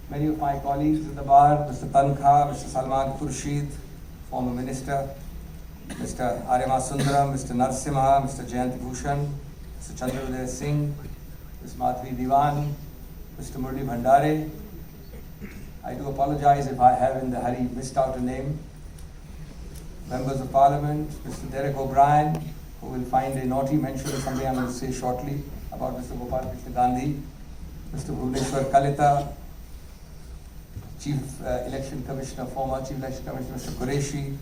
many of my colleagues in the bar, Mr. Tankha, Mr. Salman Khurshid, former minister, Mr. Arima Sundaram, Mr. Narsimha, Mr. Jayant Bhushan, Mr. Chandra Singh, Ms. Madhvi Diwan, Mr. Murli Bhandare. I do apologize if I have in the hurry missed out a name. Members of Parliament, Mr. Derek O'Brien, who will find a naughty mention of something I'm going to say shortly about Mr. Gopalkrishna Gandhi, Mr. Bhuvneshwar Kalita, Chief Election Commissioner, former Chief Election Commissioner, Mr. Qureshi,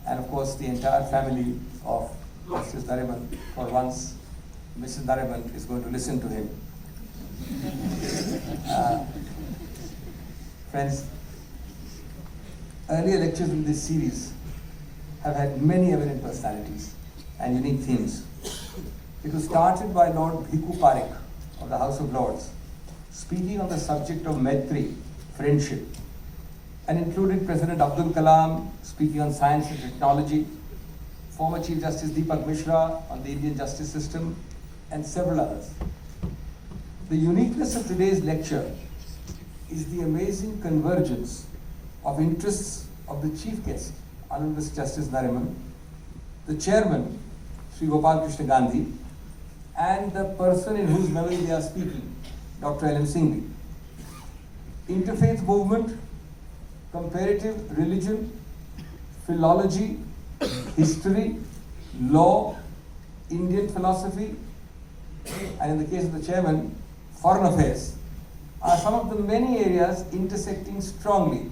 and of course the entire family of Justice Nariman. For once, Mrs. Nariman is going to listen to him. Friends, earlier lectures in this series have had many eminent personalities and unique themes. It was started by Lord Bhiku Parekh of the House of Lords, speaking on the subject of Maitreyi Friendship, and included President Abdul Kalam speaking on science and technology, former Chief Justice Deepak Misra on the Indian justice system, and several others. The uniqueness of today's lecture is the amazing convergence of interests of the chief guest, Honorable Justice Nariman, the chairman, Shri Gopalkrishna Gandhi, and the person in whose memory they are speaking, Dr LM Singhvi. Interfaith movement, comparative religion, philology, history, law, Indian philosophy, and in the case of the chairman, foreign affairs, are some of the many areas intersecting strongly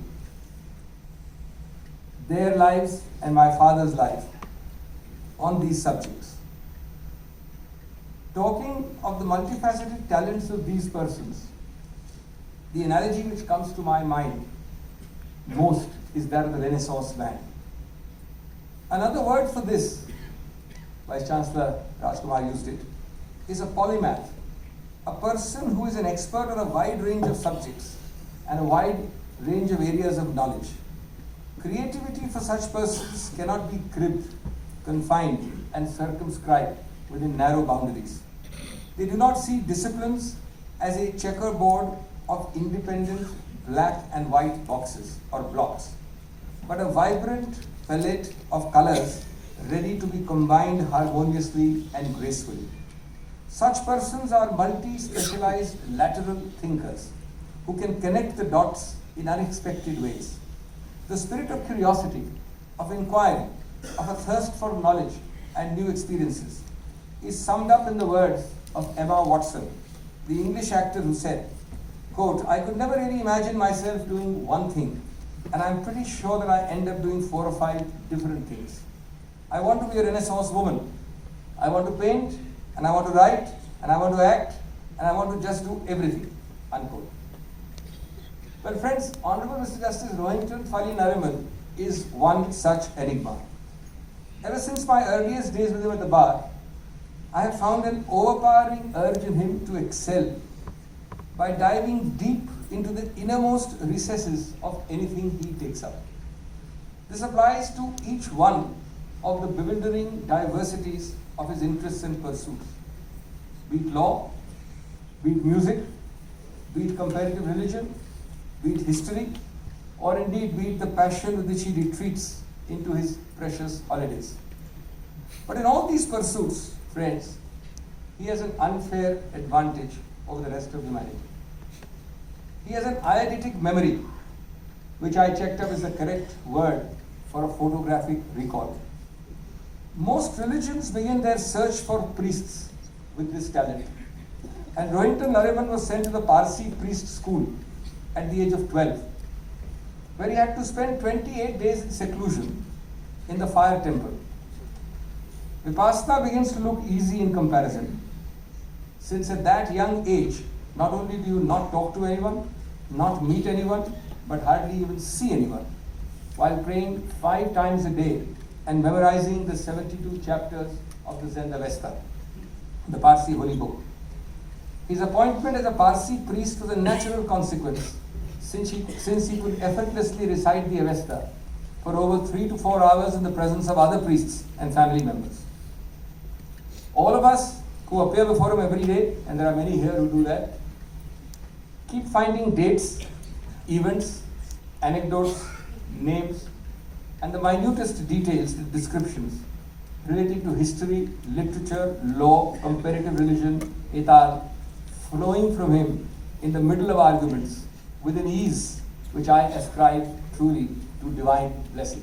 their lives and my father's life on these subjects. Talking of the multifaceted talents of these persons, the analogy which comes to my mind most is that of the Renaissance man. Another word for this, Vice Chancellor Rajkumar used it, is a polymath, a person who is an expert on a wide range of subjects and a wide range of areas of knowledge. Creativity for such persons cannot be cribbed, confined, and circumscribed within narrow boundaries. They do not see disciplines as a checkerboard of independent black and white boxes or blocks, but a vibrant palette of colors ready to be combined harmoniously and gracefully. Such persons are multi-specialized lateral thinkers who can connect the dots in unexpected ways. The spirit of curiosity, of inquiry, of a thirst for knowledge and new experiences is summed up in the words of Emma Watson, the English actor who said, quote, "I could never really imagine myself doing one thing, and I'm pretty sure that I end up doing 4 or 5 different things. I want to be a Renaissance woman. I want to paint, and I want to write, and I want to act, and I want to just do everything," unquote. Well, friends, Honorable Mr. Justice Rohinton Nariman is one such enigma. Ever since my earliest days with him at the bar, I have found an overpowering urge in him to excel by diving deep into the innermost recesses of anything he takes up. This applies to each one of the bewildering diversities of his interests and pursuits, be it law, be it music, be it comparative religion, be it history, or indeed be it the passion with which he retreats into his precious holidays. But in all these pursuits, friends, he has an unfair advantage over the rest of humanity. He has an eidetic memory, which I checked up is the correct word for a photographic recall. Most religions begin their search for priests with this talent. And Rohinton Nariman was sent to the Parsi priest school at the age of 12, where he had to spend 28 days in seclusion in the fire temple. Vipassana begins to look easy in comparison, since at that young age, not only do you not talk to anyone, not meet anyone, but hardly even see anyone, while praying 5 times a day and memorizing the 72 chapters of the Zend Avesta, the Parsi holy book. His appointment as a Parsi priest was a natural consequence, since he could effortlessly recite the Avesta for over 3 to 4 hours in the presence of other priests and family members. All of us who appear before him every day, and there are many here who do that, keep finding dates, events, anecdotes, names, and the minutest details, descriptions relating to history, literature, law, comparative religion, et al., flowing from him in the middle of arguments with an ease which I ascribe truly to divine blessing.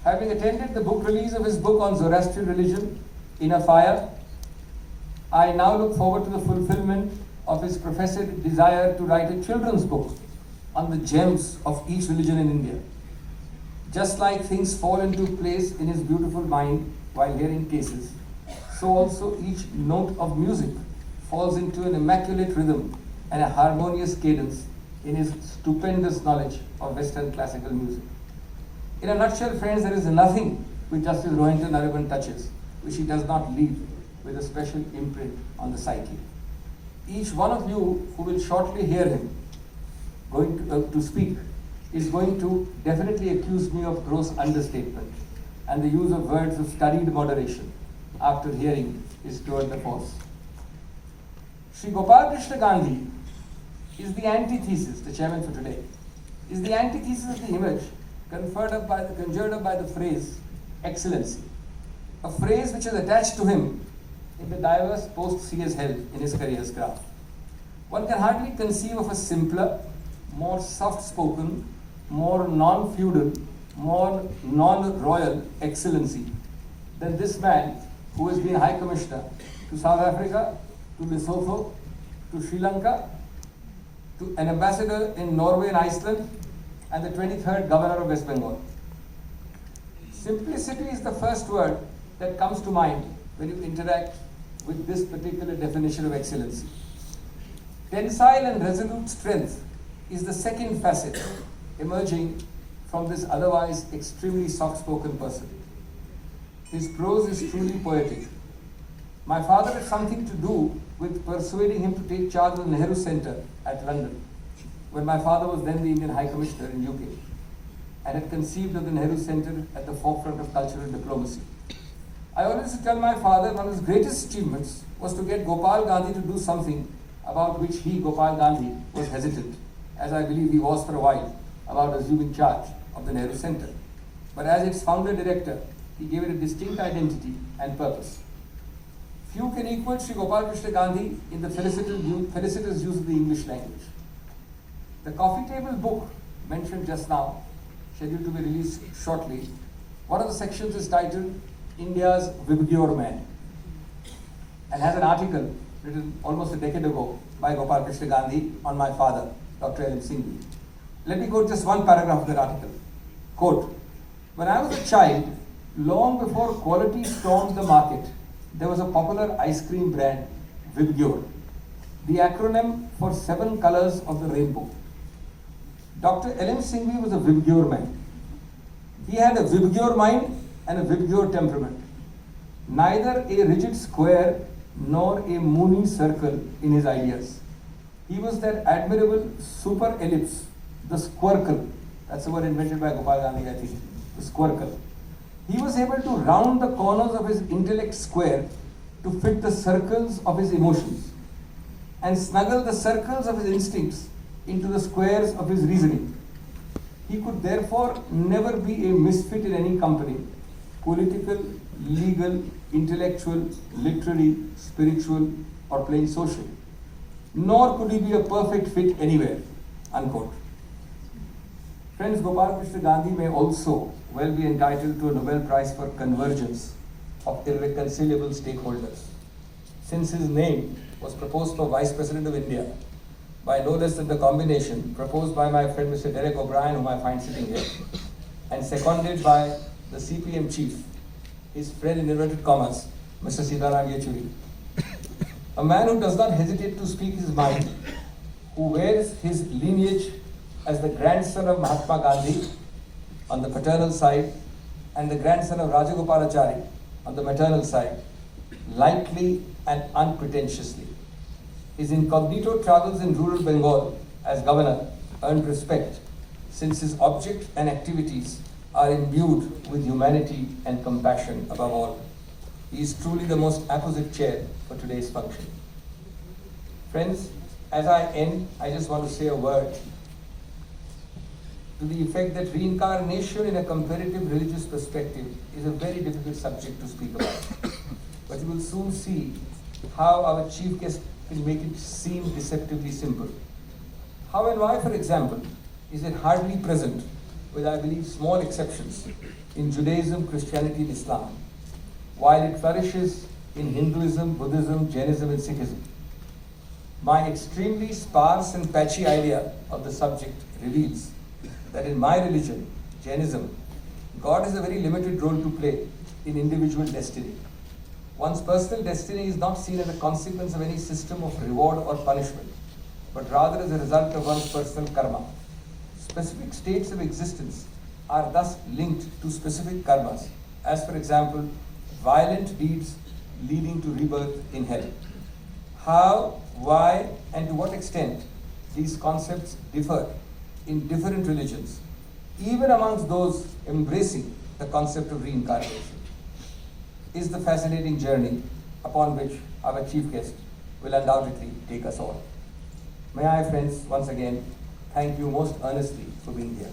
Having attended the book release of his book on Zoroastrian religion, Inner Fire, I now look forward to the fulfillment of his professed desire to write a children's book on the gems of each religion in India. Just like things fall into place in his beautiful mind while hearing cases, so also each note of music falls into an immaculate rhythm and a harmonious cadence in his stupendous knowledge of Western classical music. In a nutshell, friends, there is nothing which Justice Rohinton Nariman touches which he does not leave with a special imprint on the psyche. Each one of you who will shortly hear him going to speak is going to definitely accuse me of gross understatement and the use of words of studied moderation after hearing his tour de force. Shri Gopalkrishna Gandhi is the antithesis, the chairman for today, is the antithesis of the image conjured up by the phrase excellency, a phrase which is attached to him in the diverse posts he has held in his career's graph. One can hardly conceive of a simpler, more soft-spoken, more non-feudal, more non-royal excellency than this man who has been High Commissioner to South Africa, to Lesotho, to Sri Lanka, to an ambassador in Norway and Iceland, and the 23rd Governor of West Bengal. Simplicity is the first word that comes to mind when you interact with this particular definition of excellency. Tensile and resolute strength is the second facet emerging from this otherwise extremely soft-spoken person. His prose is truly poetic. My father had something to do with persuading him to take charge of the Nehru Centre at London, when my father was then the Indian High Commissioner in UK, and had conceived of the Nehru Centre at the forefront of cultural diplomacy. I always used to tell my father one of his greatest achievements was to get Gopal Gandhi to do something about which he, Gopal Gandhi, was hesitant, as I believe he was for a while, about assuming charge of the Nehru Centre. But as its founder director, he gave it a distinct identity and purpose. Few can equal Shri Gopalkrishna Gandhi in the felicitous use of the English language. The coffee table book mentioned just now, scheduled to be released shortly, one of the sections is titled India's Vibgyor Man, and has an article written almost a decade ago by Gopalkrishna Gandhi on my father, Dr LM Singhvi. Let me quote just one paragraph of that article. Quote, when I was a child, long before quality stormed the market, there was a popular ice cream brand, Vibgyor, the acronym for 7 colors of the rainbow. Dr LM Singhvi was a Vibgyor man. He had a Vibgyor mind and a Vibgyor temperament. Neither a rigid square nor a moony circle in his ideas. He was that admirable super ellipse, the squircle. That's the word invented by Gopal Gandhi, I think, the squircle. He was able to round the corners of his intellect square to fit the circles of his emotions and snuggle the circles of his instincts into the squares of his reasoning. He could therefore never be a misfit in any company, political, legal, intellectual, literary, spiritual, or plain social. Nor could he be a perfect fit anywhere, unquote. Friends, Gopalkrishna Gandhi may also well be entitled to a Nobel Prize for convergence of irreconcilable stakeholders, since his name was proposed for Vice President of India by no less than the combination proposed by my friend Mr. Derek O'Brien, whom I find sitting here, and seconded by the CPM chief, his friend in inverted commas, Mr. Sitaram Yechuri. A man who does not hesitate to speak his mind, who wears his lineage as the grandson of Mahatma Gandhi on the paternal side and the grandson of Rajagopalachari on the maternal side, lightly and unpretentiously. His incognito travels in rural Bengal as governor earned respect, since his object and activities are imbued with humanity and compassion above all. He is truly the most apposite chair for today's function. Friends, as I end, I just want to say a word to the effect that reincarnation in a comparative religious perspective is a very difficult subject to speak about. But you will soon see how our chief guest can make it seem deceptively simple. How and why, for example, is it hardly present, with I believe small exceptions, in Judaism, Christianity and Islam, while it flourishes in Hinduism, Buddhism, Jainism and Sikhism? My extremely sparse and patchy idea of the subject reveals that in my religion, Jainism, God has a very limited role to play in individual destiny. One's personal destiny is not seen as a consequence of any system of reward or punishment, but rather as a result of one's personal karma. Specific states of existence are thus linked to specific karmas, as for example, violent deeds leading to rebirth in hell. How, why, and to what extent these concepts differ in different religions, even amongst those embracing the concept of reincarnation, is the fascinating journey upon which our chief guest will undoubtedly take us all. May I, friends, once again thank you most earnestly for being here.